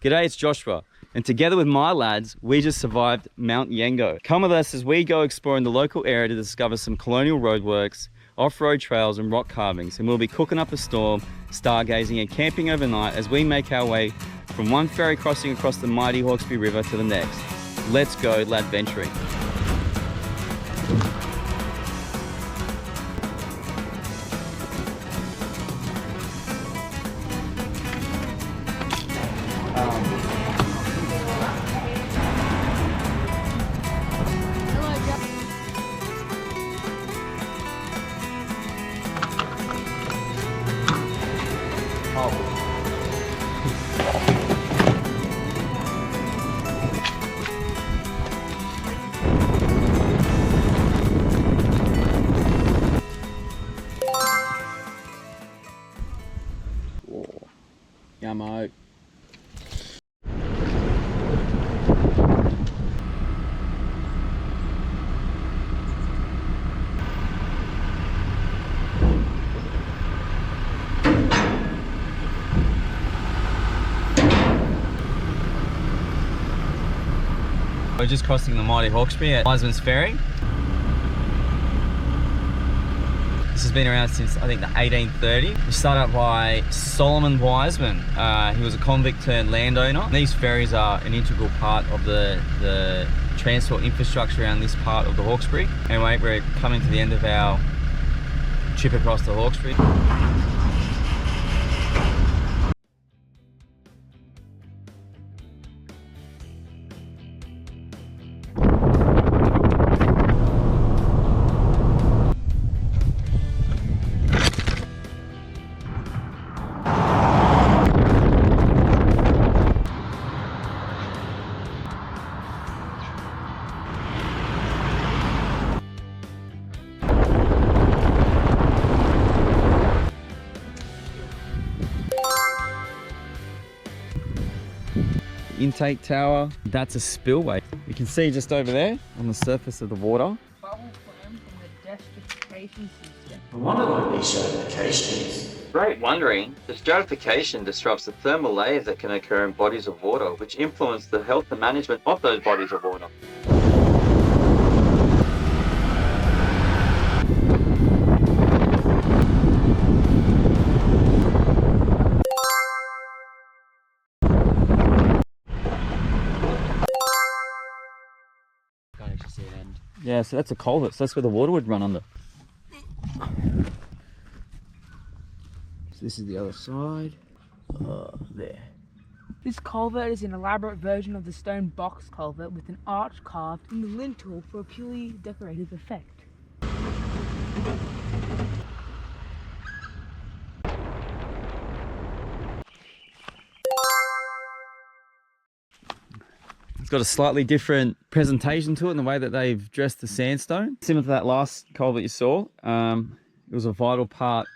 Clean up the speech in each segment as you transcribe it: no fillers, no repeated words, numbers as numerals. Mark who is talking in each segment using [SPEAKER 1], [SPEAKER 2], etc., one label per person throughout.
[SPEAKER 1] G'day, it's Joshua, and together with my lads, we just survived Mt Yengo. Come with us as we go exploring the local area to discover some colonial roadworks, off-road trails and rock carvings, and we'll be cooking up a storm, stargazing and camping overnight as we make our way from one ferry crossing across the mighty Hawkesbury River to the next. Let's go LADventuring. Yummo. We're just crossing the mighty Hawkesbury at Wiseman's Ferry. This has been around since I think the 1830s. It was started up by Solomon Wiseman. He was a convict turned landowner. These ferries are an integral part of the transport infrastructure around this part of the Hawkesbury. Anyway, we're coming to the end of our trip across the Hawkesbury. Intake tower, that's a spillway. You can see just over there on the surface of the water.
[SPEAKER 2] Bubble formed from the destratification system.
[SPEAKER 3] I wonder what this stratification is.
[SPEAKER 1] Great wondering, the stratification disrupts the thermal layers that can occur in bodies of water, which influence the health and management of those bodies of water. Yeah, so that's a culvert, so that's where the water would run under. So this is the other side. There.
[SPEAKER 2] This culvert is an elaborate version of the stone box culvert with an arch carved in the lintel for a purely decorative effect.
[SPEAKER 1] It's got a slightly different presentation to it in the way that they've dressed the sandstone. Similar to that last culvert you saw, it was a vital part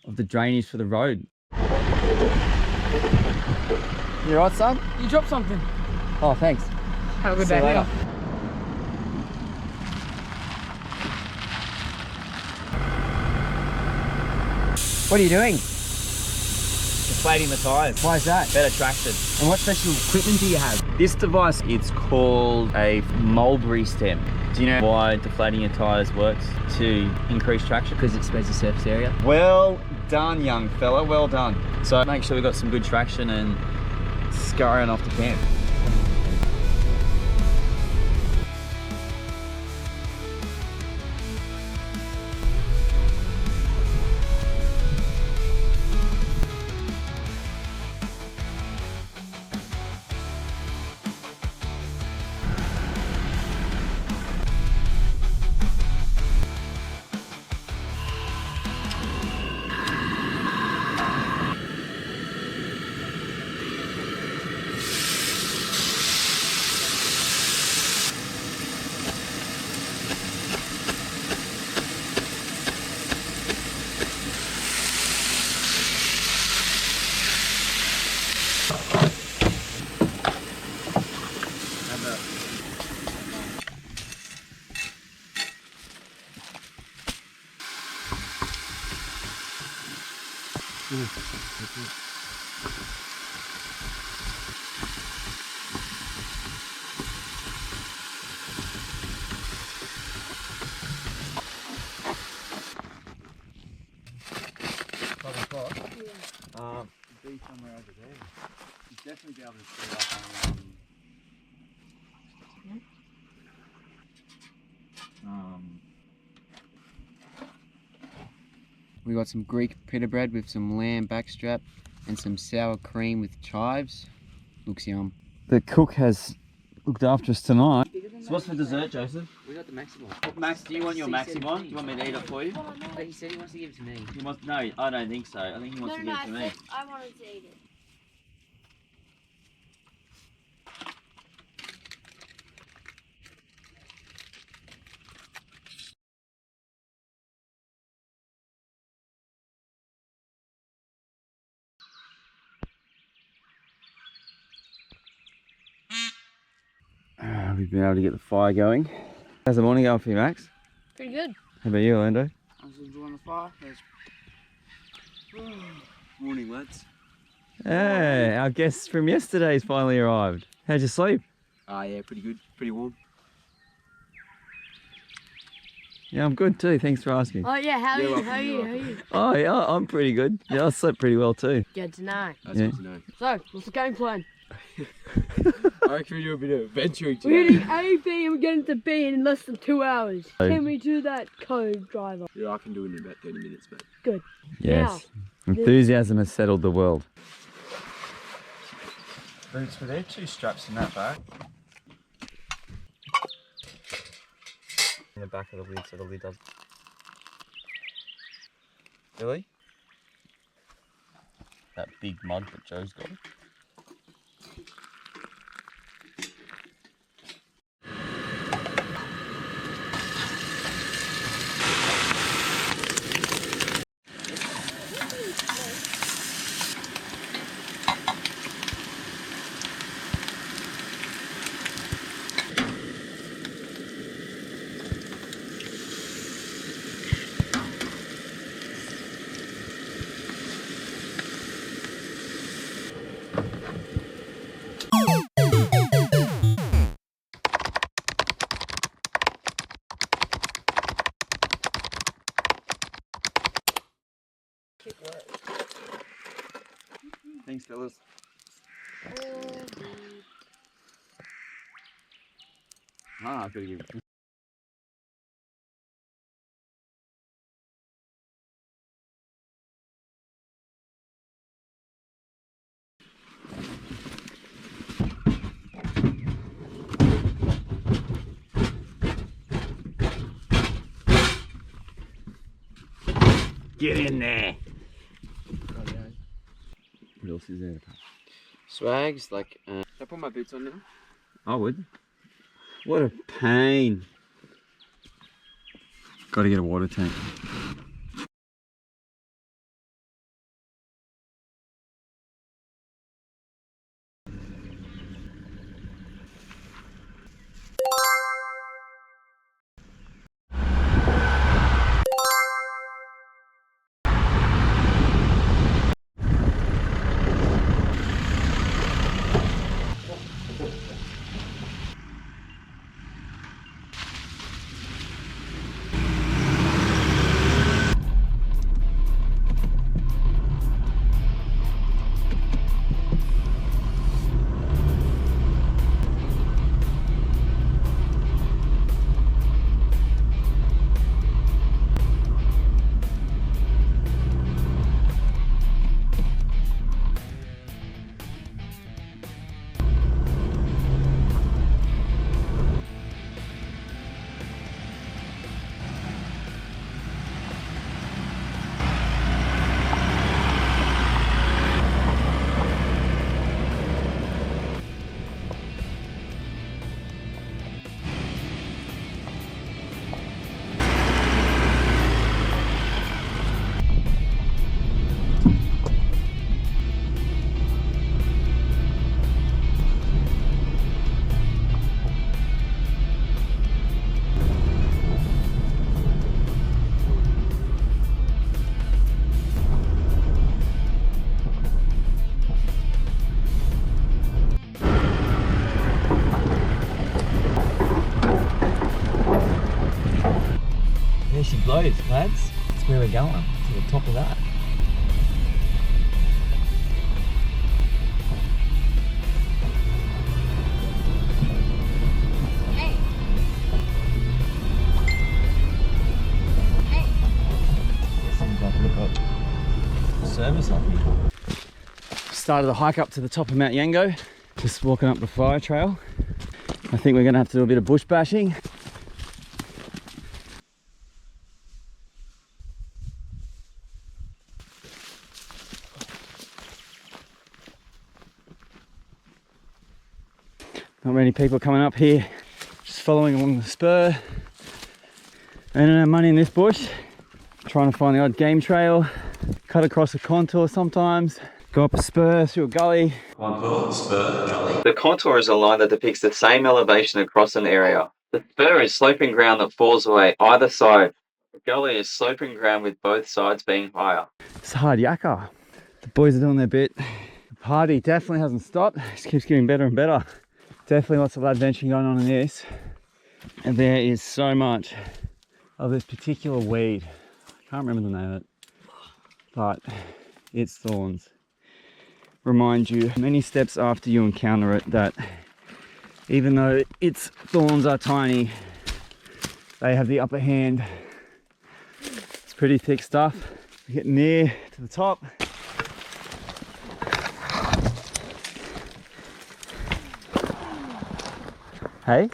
[SPEAKER 1] of the drainage for the road. You right, son?
[SPEAKER 2] You dropped something.
[SPEAKER 1] Oh, thanks.
[SPEAKER 2] Have a good
[SPEAKER 1] See you
[SPEAKER 2] day.
[SPEAKER 1] later.
[SPEAKER 4] What are you doing?
[SPEAKER 1] Deflating the tyres.
[SPEAKER 4] Why is that?
[SPEAKER 1] Better traction.
[SPEAKER 4] And what special equipment do you have?
[SPEAKER 1] This device, it's called a mulberry stem. Do you know why deflating your tyres works? To increase traction?
[SPEAKER 4] Because it spreads the surface area.
[SPEAKER 1] Well done, young fella, well done. So make sure we've got some good traction and scurrying off to camp. You'd definitely be able to see like
[SPEAKER 4] We got some Greek pita bread with some lamb backstrap and some sour cream with chives. Looks yum.
[SPEAKER 1] the cook has looked after us tonight. So what's for dessert, Joseph?
[SPEAKER 4] We got the maximum.
[SPEAKER 1] Max, do you want your maximum? Do you want me to eat it for you?
[SPEAKER 4] But he said he wants to give it to me.
[SPEAKER 1] He wants, no, I don't think so. I think he wants to give it to me.
[SPEAKER 5] I wanted to eat it.
[SPEAKER 1] We've been able to get the fire going. How's the morning going for you, Max?
[SPEAKER 5] Pretty good.
[SPEAKER 1] How about you, Orlando?
[SPEAKER 4] I was enjoying the fire. Morning, lads.
[SPEAKER 1] Hey, our guests from yesterday's finally arrived. How'd you sleep?
[SPEAKER 4] Yeah, pretty good. Pretty warm.
[SPEAKER 1] Yeah, I'm good too. Thanks for asking.
[SPEAKER 5] Oh yeah, how are
[SPEAKER 4] You're
[SPEAKER 5] you?
[SPEAKER 4] welcome,
[SPEAKER 5] How are you?
[SPEAKER 4] you're
[SPEAKER 5] How are you?
[SPEAKER 1] Oh yeah, I'm pretty good. Yeah, I slept pretty well too.
[SPEAKER 5] Good to know.
[SPEAKER 4] That's
[SPEAKER 1] Yeah.
[SPEAKER 4] good to know.
[SPEAKER 5] So, what's the game plan?
[SPEAKER 4] I reckon we do a bit of adventuring
[SPEAKER 5] We're
[SPEAKER 4] today.
[SPEAKER 5] hitting A, B, and we're getting to B in less than 2 hours.
[SPEAKER 1] Oh.
[SPEAKER 5] Can we do that, co-driver?
[SPEAKER 4] Yeah, I can do it in about 30 minutes, mate.
[SPEAKER 5] Good.
[SPEAKER 1] Yes. Enthusiasm has settled the world. Boots, were there 2 straps in that back? In the back of the lid so the lid doesn't. Billy? That big mug that Joe's got. Thanks, fellas. Ah, I've got to give it. Get in there. What else is there?
[SPEAKER 4] Swags, like, can I put my boots on now?
[SPEAKER 1] I would. What a pain. Got to get a water tank. There she blows, lads. That's where we're going, to the top of that. started the hike up to the top of Mt Yengo. Just walking up the fire trail. I think we're gonna have to do a bit of bush bashing. Not many people coming up here, just following along the spur. Earning our money in this bush. Trying to find the odd game trail. Cut across a contour sometimes. Go up a spur through a gully.
[SPEAKER 3] Contour, spur, gully.
[SPEAKER 1] The contour is a line that depicts the same elevation across an area. The spur is sloping ground that falls away either side. The gully is sloping ground with both sides being higher. It's hard yakka. The boys are doing their bit. The party definitely hasn't stopped. It just keeps getting better and better. Definitely lots of LADventuring going on in this. And there is so much of this particular weed. I can't remember the name of it, but its thorns remind you many steps after you encounter it that even though its thorns are tiny, they have the upper hand. It's pretty thick stuff. We get near to the top. Hey?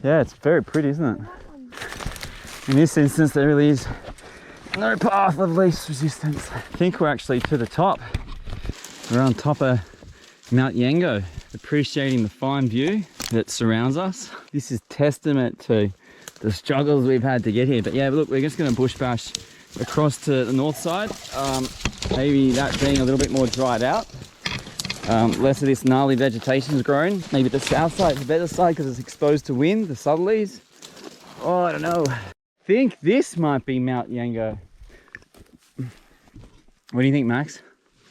[SPEAKER 1] Yeah, it's very pretty, isn't it? In this instance, there really is no path of least resistance. I think we're actually to the top. We're on top of Mt Yengo, appreciating the fine view that surrounds us. This is testament to the struggles we've had to get here. But yeah, look, we're just going to bush bash across to the north side. Maybe that being a little bit more dried out. Less of this gnarly vegetation's grown. Maybe the south side is the better side because it's exposed to wind, the southerlies. Oh, I don't know. I think this might be Mt Yengo. What do you think, Max?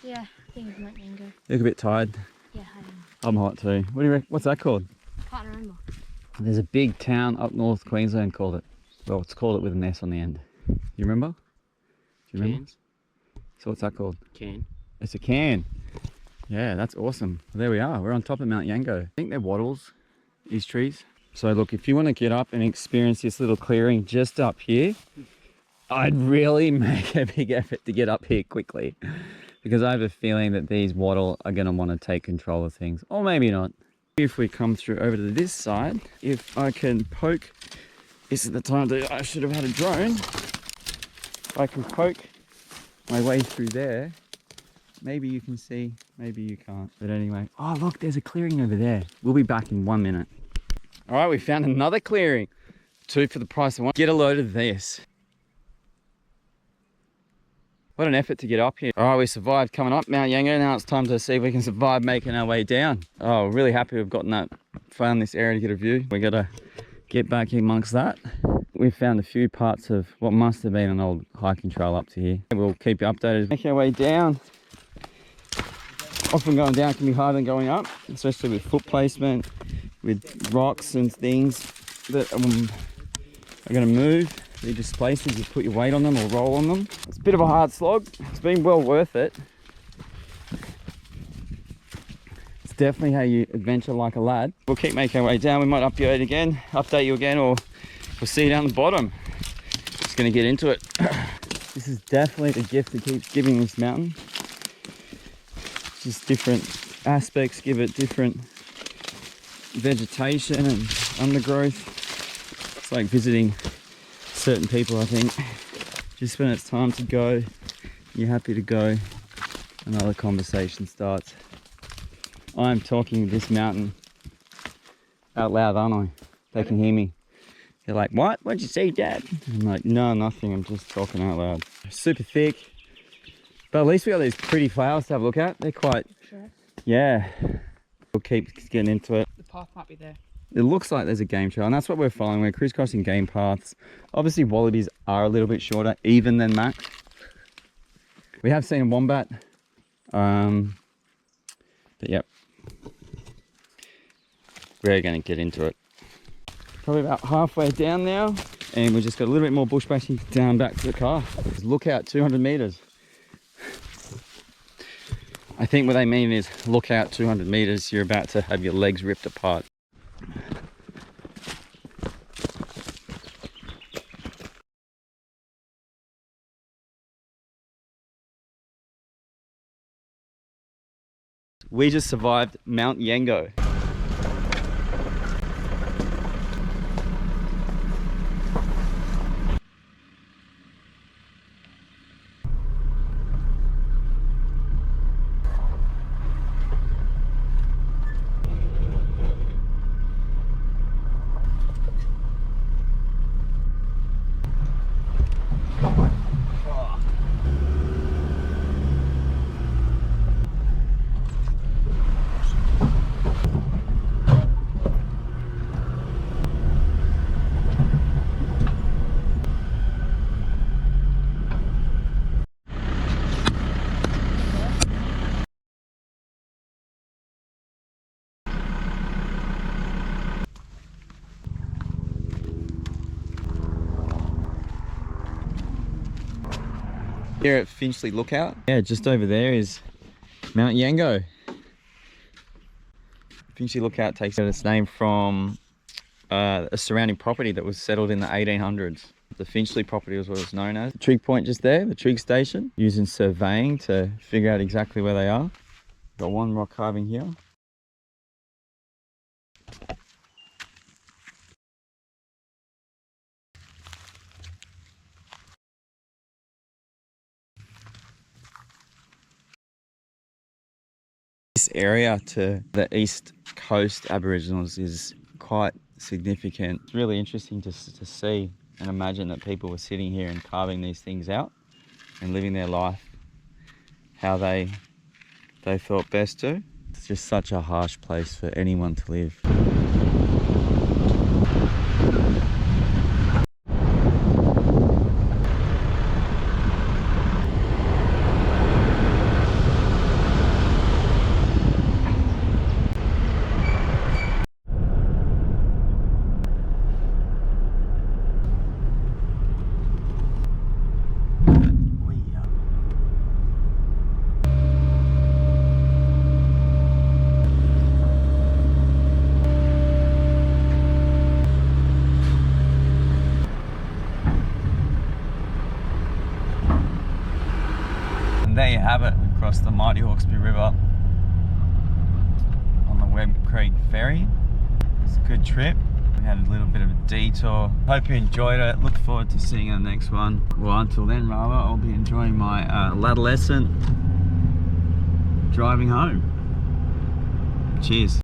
[SPEAKER 5] Yeah, I think it's Mt Yengo.
[SPEAKER 1] You look a bit tired.
[SPEAKER 5] Yeah, I am.
[SPEAKER 1] I'm hot too. What do you reckon? What's that called?
[SPEAKER 5] Can't remember.
[SPEAKER 1] There's a big town up north Queensland called it. Well, it's called it with an S on the end. You remember? Do you remember?
[SPEAKER 4] Cans?
[SPEAKER 1] So what's that called?
[SPEAKER 4] Can.
[SPEAKER 1] It's a can. Yeah, that's awesome. Well, there we are. We're on top of Mt Yengo. I think they're wattles, these trees. So look, if you want to get up and experience this little clearing just up here, I'd really make a big effort to get up here quickly because I have a feeling that these wattle are going to want to take control of things, or maybe not. If we come through over to this side, if I can poke, this is the time that I should have had a drone. If I can poke my way through there, maybe you can see, maybe you can't. But anyway, oh look, there's a clearing over there. We'll be back in 1 minute. All right, we found another clearing. 2 for the price of 1. Get a load of this. What an effort to get up here. All right, we survived coming up Mt Yengo. Now it's time to see if we can survive making our way down. Oh, really happy we've gotten that, found this area to get a view. We gotta get back amongst that. We've found a few parts of what must have been an old hiking trail up to here. We'll keep you updated. Make our way down. Often going down can be harder than going up, especially with foot placement, with rocks and things that are going to move. They're displaced as you put your weight on them or roll on them. It's a bit of a hard slog. It's been well worth it. It's definitely how you adventure like a lad. We'll keep making our way down. We might update you again, or we'll see you down the bottom. Just going to get into it. This is definitely the gift that keeps giving this mountain. Just different aspects give it different vegetation and undergrowth. It's like visiting certain people, I think. Just when it's time to go, you're happy to go, another conversation starts. I'm talking this mountain out loud, aren't I? They can hear me. They're like, what? What'd you say, Dad? I'm like, no, nothing. I'm just talking out loud. Super thick. But at least we got these pretty flowers to have a look at. They're quite, yeah. We'll keep getting into it.
[SPEAKER 2] The path might be there.
[SPEAKER 1] It looks like there's a game trail, and that's what we're following. We're crisscrossing game paths. Obviously, wallabies are a little bit shorter, even than Max. We have seen a wombat. But yep. We're going to get into it. Probably about halfway down now, and we just got a little bit more bush bashing down back to the car. Look out, 200 meters. I think what they mean is look out 200 meters, you're about to have your legs ripped apart. we just survived Mt Yengo. Here at Finchley Lookout. Yeah, just over there is Mt Yengo. Finchley Lookout takes its name from a surrounding property that was settled in the 1800s. The Finchley property was what it was known as. The trig point just there, the trig station, using surveying to figure out exactly where they are. Got one rock carving here. This area to the east coast Aboriginals is quite significant. It's really interesting to see and imagine that people were sitting here and carving these things out and living their life how they thought best to. It's just such a harsh place for anyone to live. There you have it, across the mighty Hawkesbury River on the Mangrove Creek Ferry. It's a good trip. We had a little bit of a detour. Hope you enjoyed it. Look forward to seeing you in the next one. Well, until then, rather, I'll be enjoying my adolescent driving home. Cheers.